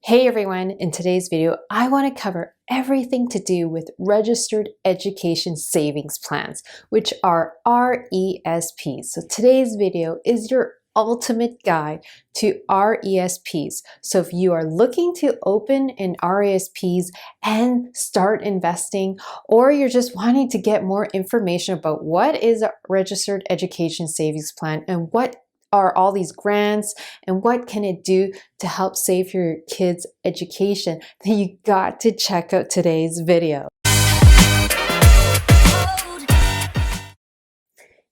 Hey everyone, in today's video, I want to cover everything to do with Registered Education Savings Plans, which are RESPs. So today's video is your ultimate guide to RESPs. So if you are looking to open an RESPs and start investing, or you're just wanting to get more information about what is a Registered Education Savings Plan and what are all these grants and what can it do to help save your kids' education, then you got to check out today's video.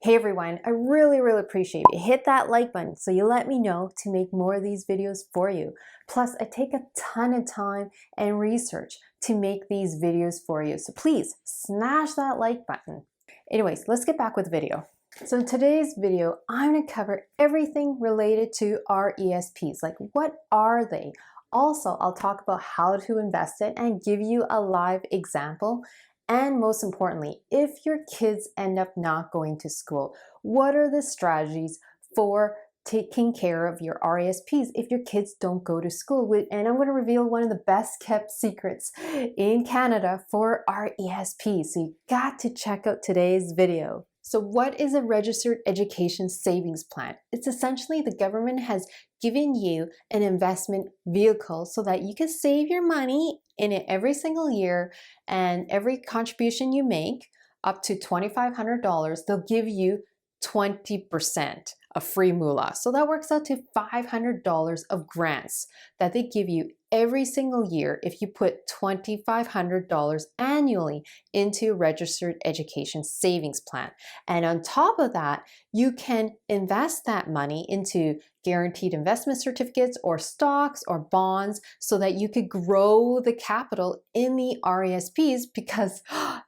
Hey everyone, I really appreciate it. Hit that like button so you let me know to make more of these videos for you. Plus, I take a ton of time and research to make these videos for you. So please smash that like button. Anyways, let's get back with the video. So in today's video, I'm going to cover everything related to RESPs, like what are they? Also, I'll talk about how to invest it and give you a live example. And most importantly, if your kids end up not going to school, what are the strategies for taking care of your RESPs if your kids don't go to school? And I'm going to reveal one of the best kept secrets in Canada for RESPs. So you got to check out today's video. So what is a Registered Education Savings Plan? It's essentially the government has given you an investment vehicle so that you can save your money in it every single year, and every contribution you make up to $2,500, they'll give you 20% of free moolah. So that works out to $500 of grants that they give you every single year if you put $2,500 annually into a Registered Education Savings Plan. And on top of that, you can invest that money into guaranteed investment certificates or stocks or bonds so that you could grow the capital in the RESPs, because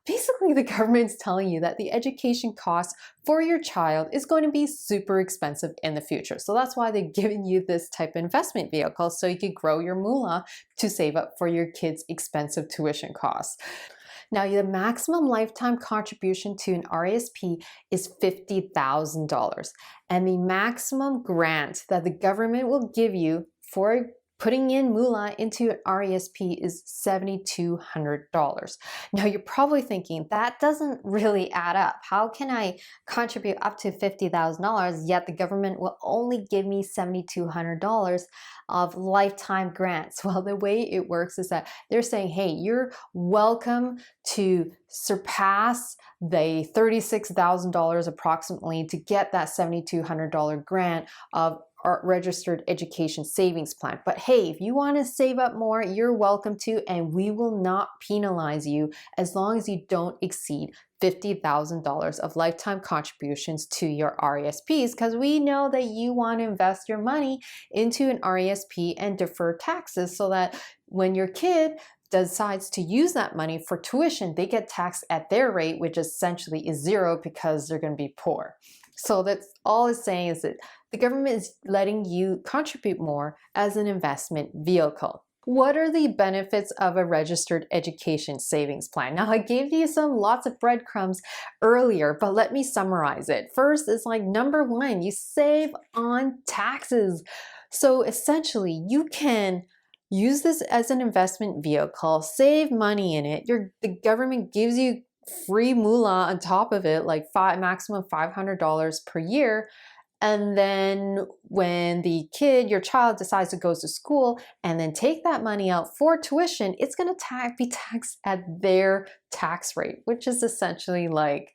basically the government's telling you that the education cost for your child is going to be super expensive in the future. So that's why they've given you this type of investment vehicle so you could grow your moolah to save up for your kids' expensive tuition costs. Now, the maximum lifetime contribution to an RESP is $50,000, and the maximum grant that the government will give you for putting in moolah into an RESP is $7,200. Now, you're probably thinking, that doesn't really add up. How can I contribute up to $50,000 yet the government will only give me $7,200 of lifetime grants? Well, the way it works is that they're saying, hey, you're welcome to surpass the $36,000 approximately to get that $7,200 grant of our Registered Education Savings Plan. But hey, if you want to save up more, you're welcome to, and we will not penalize you as long as you don't exceed $50,000 of lifetime contributions to your RESPs, because we know that you want to invest your money into an RESP and defer taxes so that when your kid decides to use that money for tuition, they get taxed at their rate, which essentially is zero because they're going to be poor. So that's all it's saying, is that the government is letting you contribute more as an investment vehicle. What are the benefits of a Registered Education Savings Plan? Now, I gave you lots of breadcrumbs earlier, but let me summarize it. First is like number one, you save on taxes. So essentially, you can use this as an investment vehicle, save money in it. The government gives you free moolah on top of it, like maximum $500 per year. And then when your child decides to go to school and then take that money out for tuition, it's going to be taxed at their tax rate, which is essentially like,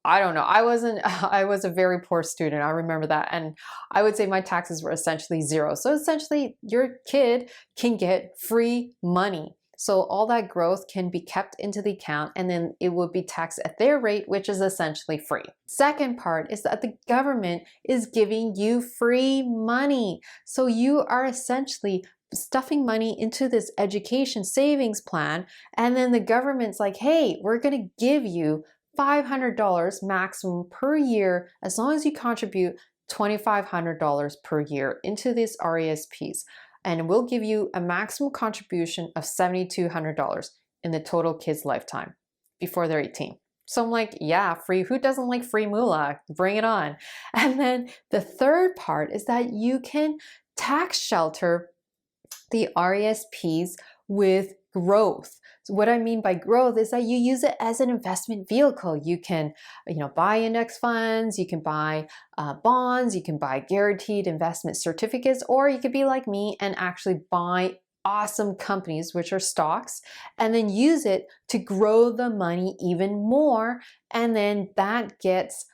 I was a very poor student. I remember that. And I would say my taxes were essentially zero. So essentially your kid can get free money. So all that growth can be kept into the account, and then it will be taxed at their rate, which is essentially free. Second part is that the government is giving you free money. So you are essentially stuffing money into this education savings plan, and then the government's like, hey, we're going to give you $500 maximum per year as long as you contribute $2,500 per year into these RESPs. And we'll give you a maximum contribution of $7,200 in the total kid's lifetime before they're 18. So I'm like, yeah, free. Who doesn't like free moolah? Bring it on. And then the third part is that you can tax shelter the RESPs with growth. So what I mean by growth is that you use it as an investment vehicle. You can, buy index funds, you can buy bonds, you can buy guaranteed investment certificates, or you could be like me and actually buy awesome companies, which are stocks, and then use it to grow the money even more. And then that gets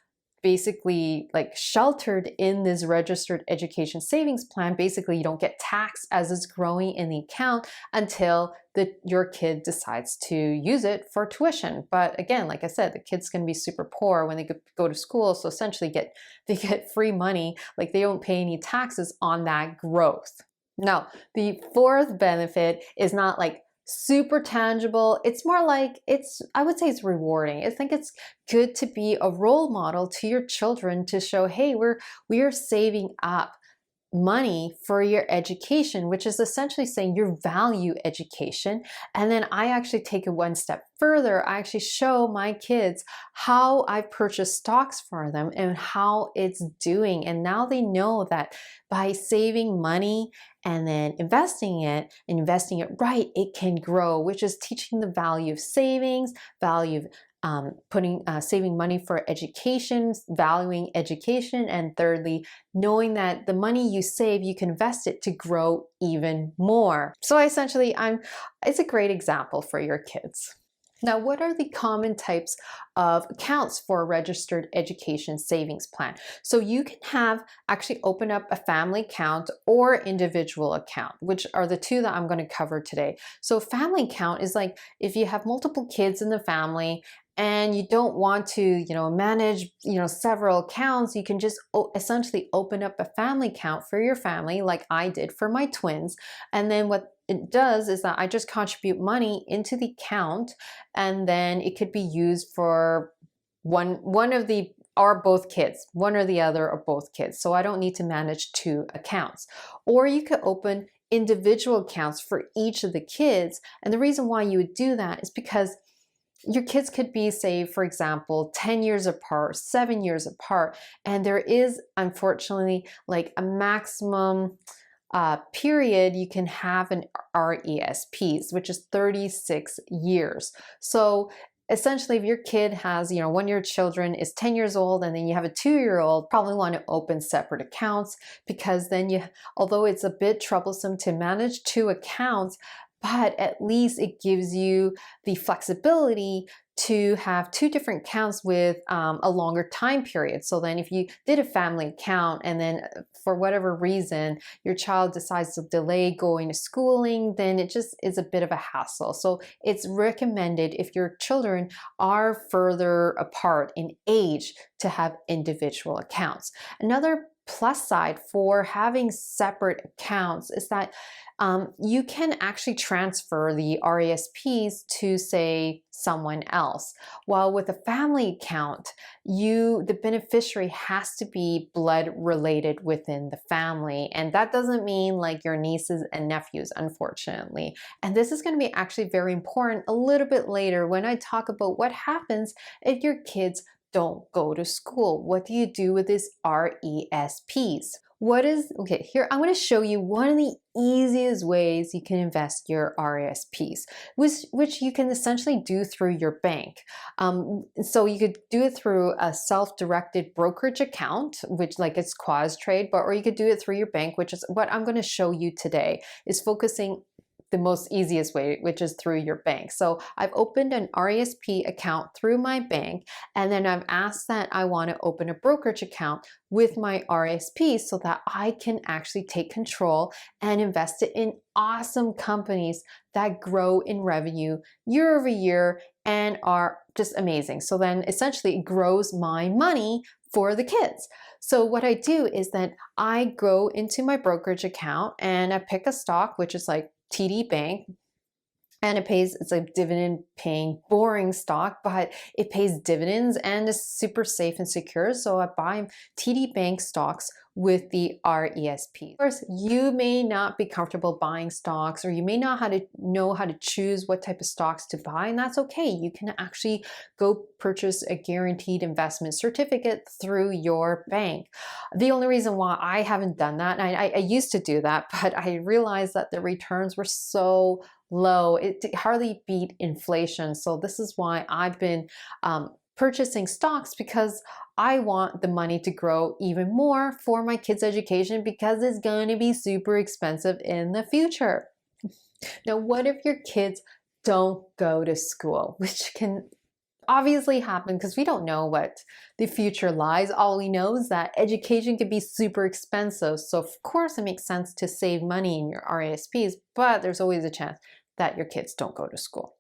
basically like sheltered in this registered education savings plan. Basically, you don't get taxed as it's growing in the account until your kid decides to use it for tuition. But again, like I said, the kid's going to be super poor when they go to school. So essentially they get free money, like they don't pay any taxes on that growth. Now, the fourth benefit is not like super tangible. It's more like I would say it's rewarding. I think it's good to be a role model to your children to show, hey, we're saving up money for your education, which is essentially saying you value education. And then I actually take it one step further. I actually show my kids how I've purchased stocks for them and how it's doing. And now they know that by saving money and then investing it right, it can grow, which is teaching the value of savings, value of saving money for education, valuing education, and thirdly, knowing that the money you save, you can invest it to grow even more. So essentially, it's a great example for your kids. Now, what are the common types of accounts for a registered education savings plan? So you can actually open up a family account or individual account, which are the two that I'm going to cover today. So family account is like if you have multiple kids in the family and you don't want to, manage, several accounts, you can just essentially open up a family account for your family, like I did for my twins. And then what it does is that I just contribute money into the account, and then it could be used for one of the or both kids, one or the other or both kids. So I don't need to manage two accounts. Or you could open individual accounts for each of the kids. And the reason why you would do that is because your kids could be, say, for example, 10 years apart, 7 years apart, and there is unfortunately like a maximum period you can have an RESPs, which is 36 years. So essentially, if your kid has, one of your children is 10 years old and then you have a 2-year-old, probably want to open separate accounts, because then although it's a bit troublesome to manage two accounts, but at least it gives you the flexibility to have two different accounts with a longer time period. So then if you did a family account and then for whatever reason your child decides to delay going to schooling, then it just is a bit of a hassle. So it's recommended if your children are further apart in age to have individual accounts. Another plus side for having separate accounts is that you can actually transfer the RESPs to, say, someone else. While with a family account, the beneficiary has to be blood related within the family. And that doesn't mean like your nieces and nephews, unfortunately. And this is going to be actually very important a little bit later when I talk about what happens if your kids don't go to school. What do you do with these RESPs? Here I'm going to show you one of the easiest ways you can invest your RESPs, which you can essentially do through your bank. So you could do it through a self-directed brokerage account, which like it's quasi trade, or you could do it through your bank, which is what I'm going to show you today, is focusing the most easiest way, which is through your bank. So I've opened an RESP account through my bank, and then I've asked that I want to open a brokerage account with my RESP so that I can actually take control and invest it in awesome companies that grow in revenue year over year and are just amazing. So then essentially it grows my money for the kids. So what I do is that I go into my brokerage account and I pick a stock, which is like TD Bank, and it's a dividend paying boring stock, but it pays dividends and is super safe and secure. So I buy TD Bank stocks with the RESP. Of course, you may not be comfortable buying stocks, or you may not know how to choose what type of stocks to buy, and that's okay. You can actually go purchase a guaranteed investment certificate through your bank. The only reason why I haven't done that, and I used to do that, but I realized that the returns were so low, it hardly beat inflation. So this is why I've been purchasing stocks, because I want the money to grow even more for my kids' education, because it's going to be super expensive in the future. Now, what if your kids don't go to school, which can obviously happen because we don't know what the future lies. All we know is that education can be super expensive. So of course it makes sense to save money in your RESPs, but there's always a chance that your kids don't go to school.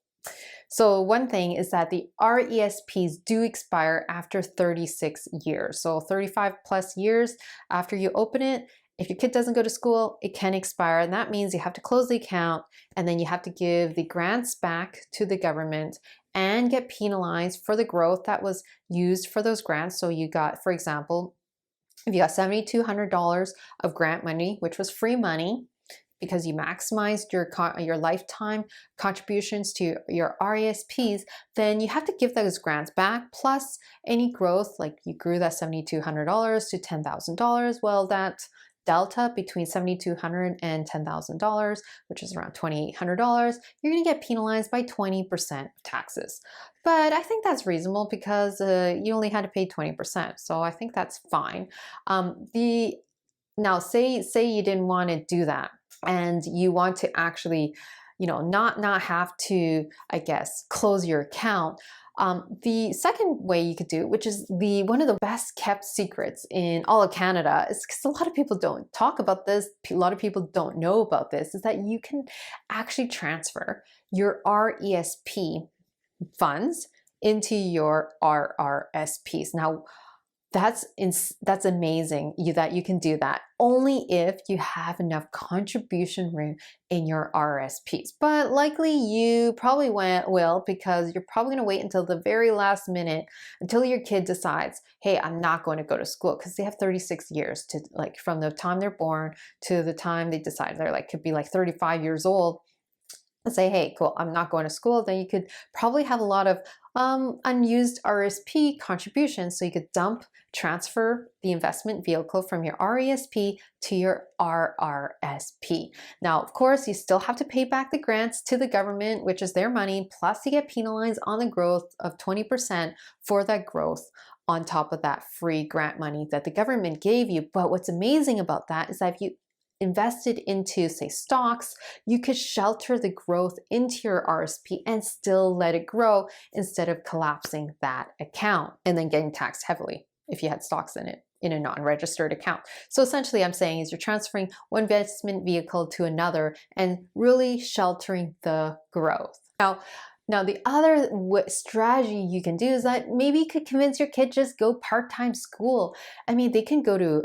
So one thing is that the RESPs do expire after 36 years. So 35 plus years after you open it, if your kid doesn't go to school, it can expire. And that means you have to close the account, and then you have to give the grants back to the government and get penalized for the growth that was used for those grants. So you got, for example, if you got $7,200 of grant money, which was free money, because you maximized your lifetime contributions to your RESPs, then you have to give those grants back, plus any growth, like you grew that $7,200 to $10,000. Well, that delta between $7,200 and $10,000, which is around $2,800, you're going to get penalized by 20% taxes. But I think that's reasonable, because you only had to pay 20%, so I think that's fine. Now, say you didn't want to do that, and you want to actually, not have to, I guess, close your account. The second way you could do it, which is one of the best kept secrets in all of Canada, is because a lot of people don't talk about this, a lot of people don't know about this, is that you can actually transfer your RESP funds into your RRSPs. Now, that's amazing that you can do that, only if you have enough contribution room in your RSPs. But likely you probably will, because you're probably going to wait until the very last minute, until your kid decides, hey, I'm not going to go to school, because they have 36 years to, like, from the time they're born to the time they decide they're could be 35 years old, and say, hey, cool, I'm not going to school. Then you could probably have a lot of unused RSP contributions. So you could transfer the investment vehicle from your RESP to your RRSP. Now, of course, you still have to pay back the grants to the government, which is their money, plus you get penalized on the growth of 20% for that growth on top of that free grant money that the government gave you. But what's amazing about that is that if you invested into, say, stocks, you could shelter the growth into your RSP and still let it grow, instead of collapsing that account and then getting taxed heavily if you had stocks in it in a non-registered account. So essentially I'm saying is you're transferring one investment vehicle to another and really sheltering the growth. Now, the other strategy you can do is that maybe you could convince your kid just go part-time school. I mean, they can go to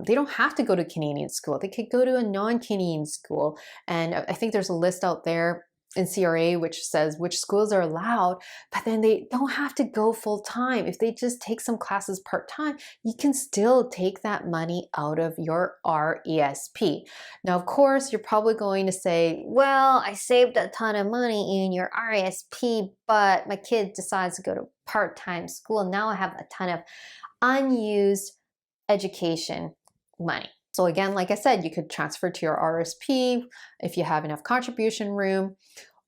they don't have to go to Canadian school. They could go to a non-Canadian school. And I think there's a list out there in CRA which says which schools are allowed, but then they don't have to go full-time. If they just take some classes part-time, you can still take that money out of your RESP. Now, of course, you're probably going to say, well, I saved a ton of money in your RESP, but my kid decides to go to part-time school. Now I have a ton of unused education money. So again, like I said, you could transfer to your RSP if you have enough contribution room,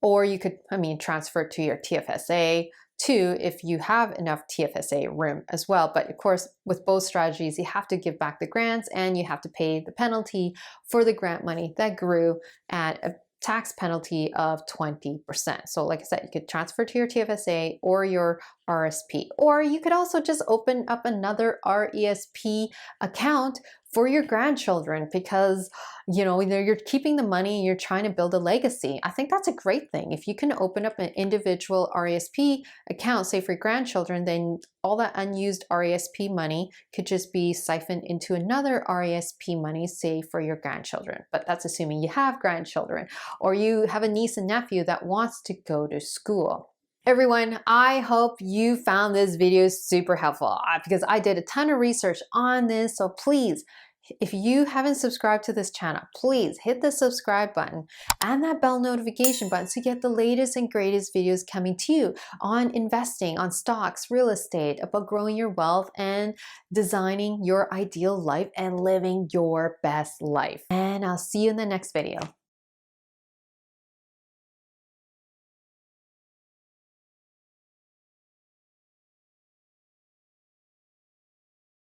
or you could, transfer to your TFSA too if you have enough TFSA room as well. But of course, with both strategies, you have to give back the grants and you have to pay the penalty for the grant money that grew at a tax penalty of 20%. So like I said, you could transfer to your TFSA or your RSP, or you could also just open up another RESP account for your grandchildren, because you're keeping the money, you're trying to build a legacy. I think that's a great thing. If you can open up an individual RESP account, say for your grandchildren, then all that unused RESP money could just be siphoned into another RESP money, say for your grandchildren. But that's assuming you have grandchildren, or you have a niece and nephew that wants to go to school. Everyone, I hope you found this video super helpful, because I did a ton of research on this. So please If you haven't subscribed to this channel, please hit the subscribe button and that bell notification button to get the latest and greatest videos coming to you on investing, on stocks, real estate, about growing your wealth and designing your ideal life and living your best life. And I'll see you in the next video.